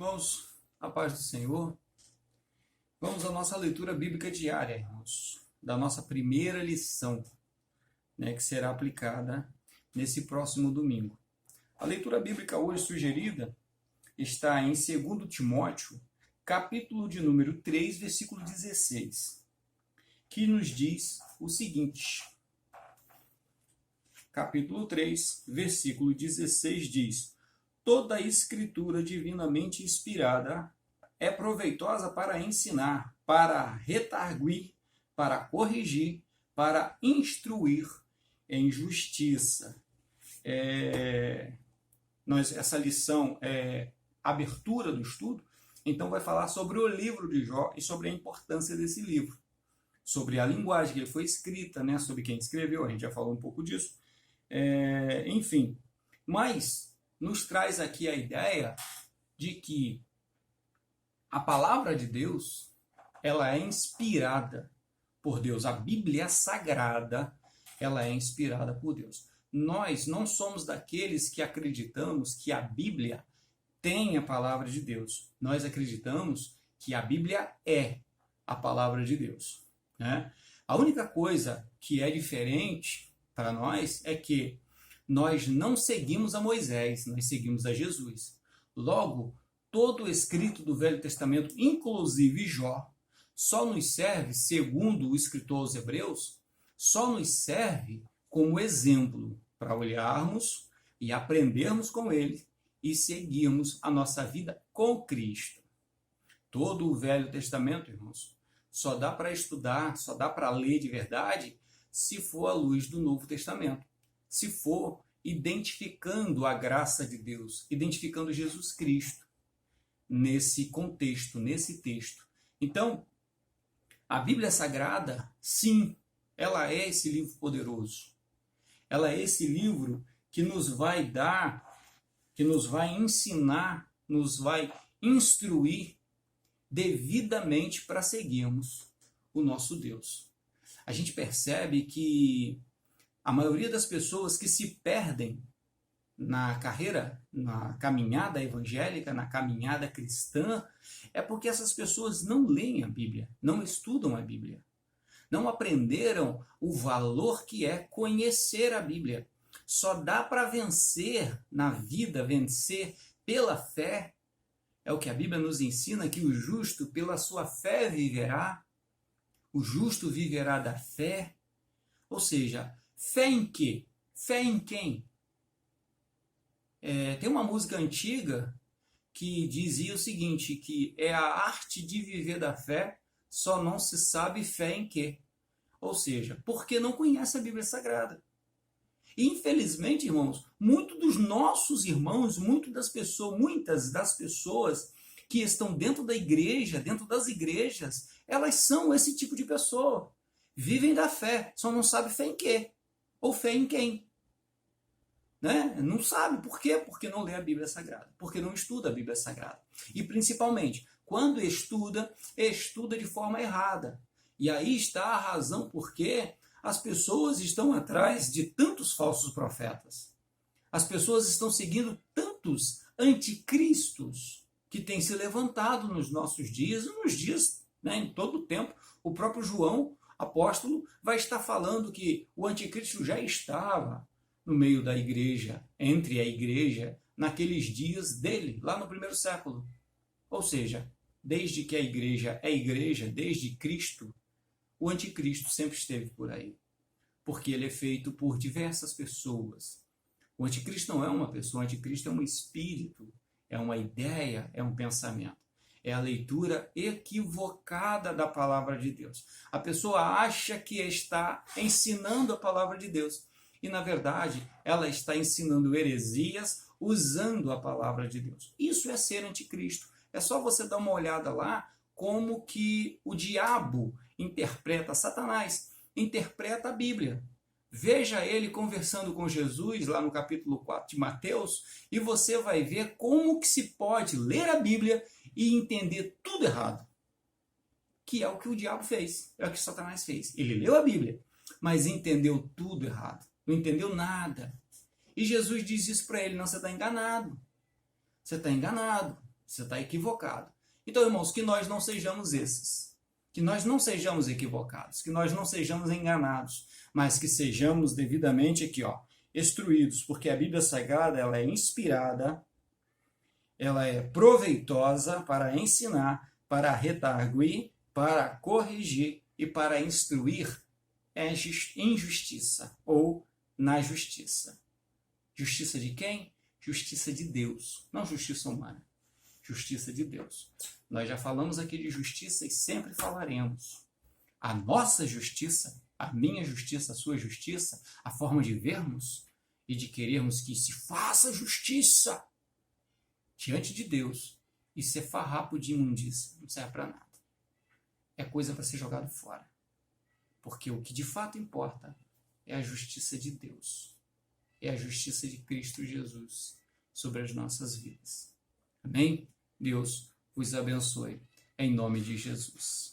Irmãos, a paz do Senhor. Vamos à nossa leitura bíblica diária, irmãos, da nossa primeira lição, que será aplicada nesse próximo domingo. A leitura bíblica hoje sugerida está em 2 Timóteo, capítulo de número 3, versículo 16, que nos diz o seguinte. Capítulo 3, versículo 16 diz: toda a escritura divinamente inspirada é proveitosa para ensinar, para redarguir, para corrigir, para instruir em justiça. Essa lição é abertura do estudo, então vai falar sobre o livro de Jó e sobre a importância desse livro, sobre a linguagem que ele foi escrita, sobre quem escreveu, a gente já falou um pouco disso. Enfim, mas nos traz aqui a ideia de que a palavra de Deus, ela é inspirada por Deus. A Bíblia Sagrada, ela é inspirada por Deus. Nós não somos daqueles que acreditamos que a Bíblia tem a palavra de Deus. Nós acreditamos que a Bíblia é a palavra de Deus, A única coisa que é diferente para nós é que nós não seguimos a Moisés, nós seguimos a Jesus. Logo, todo o escrito do Velho Testamento, inclusive Jó, só nos serve, segundo o escritor aos Hebreus, só nos serve como exemplo para olharmos e aprendermos com ele e seguirmos a nossa vida com Cristo. Todo o Velho Testamento, irmãos, só dá para estudar, só dá para ler de verdade se for à luz do Novo Testamento. Se for identificando a graça de Deus, identificando Jesus Cristo nesse contexto, nesse texto. Então, a Bíblia Sagrada, sim, ela é esse livro poderoso. Ela é esse livro que nos vai dar, que nos vai ensinar, nos vai instruir devidamente para seguirmos o nosso Deus. A gente percebe que a maioria das pessoas que se perdem na carreira, na caminhada evangélica, na caminhada cristã, é porque essas pessoas não leem a Bíblia, não estudam a Bíblia, não aprenderam o valor que é conhecer a Bíblia. Só dá para vencer na vida, vencer pela fé. É o que a Bíblia nos ensina, que o justo pela sua fé viverá. O justo viverá da fé. Ou seja, fé em quê? Fé em quem? Tem uma música antiga que dizia o seguinte, que é a arte de viver da fé, só não se sabe fé em quê. Ou seja, porque não conhece a Bíblia Sagrada. E, infelizmente, irmãos, muitos dos nossos irmãos, muitas das pessoas que estão dentro da igreja, dentro das igrejas, elas são esse tipo de pessoa. Vivem da fé, só não sabe fé em quê? Ou fé em quem? Não sabe. Por quê? Porque não lê a Bíblia Sagrada. Porque não estuda a Bíblia Sagrada. E, principalmente, quando estuda de forma errada. E aí está a razão por que as pessoas estão atrás de tantos falsos profetas. As pessoas estão seguindo tantos anticristos que têm se levantado nos nossos dias, e nos dias, em todo o tempo. O próprio João, apóstolo, vai estar falando que o anticristo já estava no meio da igreja, entre a igreja, naqueles dias dele, lá no primeiro século. Ou seja, desde que a igreja é igreja, desde Cristo, o anticristo sempre esteve por aí. Porque ele é feito por diversas pessoas. O anticristo não é uma pessoa, o anticristo é um espírito, é uma ideia, é um pensamento. É a leitura equivocada da palavra de Deus. A pessoa acha que está ensinando a palavra de Deus. E, na verdade, ela está ensinando heresias usando a palavra de Deus. Isso é ser anticristo. É só você dar uma olhada lá como que o diabo interpreta, Satanás interpreta a Bíblia. Veja ele conversando com Jesus lá no capítulo 4 de Mateus e você vai ver como que se pode ler a Bíblia e entender tudo errado. Que é o que o diabo fez, é o que Satanás fez. Ele leu a Bíblia, mas entendeu tudo errado. Não entendeu nada. E Jesus diz isso para ele: não, você está enganado. Você está enganado. Você está equivocado. Então, irmãos, que nós não sejamos esses. Que nós não sejamos equivocados, que nós não sejamos enganados, mas que sejamos devidamente aqui, instruídos, porque a Bíblia Sagrada, ela é inspirada, ela é proveitosa para ensinar, para redarguir, para corrigir e para instruir em justiça ou na justiça. Justiça de quem? Justiça de Deus, não justiça humana. Justiça de Deus. Nós já falamos aqui de justiça e sempre falaremos. A nossa justiça, a minha justiça, a sua justiça, a forma de vermos e de querermos que se faça justiça diante de Deus, isso é farrapo de imundícia, não serve para nada. É coisa para ser jogado fora. Porque o que de fato importa é a justiça de Deus. É a justiça de Cristo Jesus sobre as nossas vidas. Amém? Deus vos abençoe. Em nome de Jesus.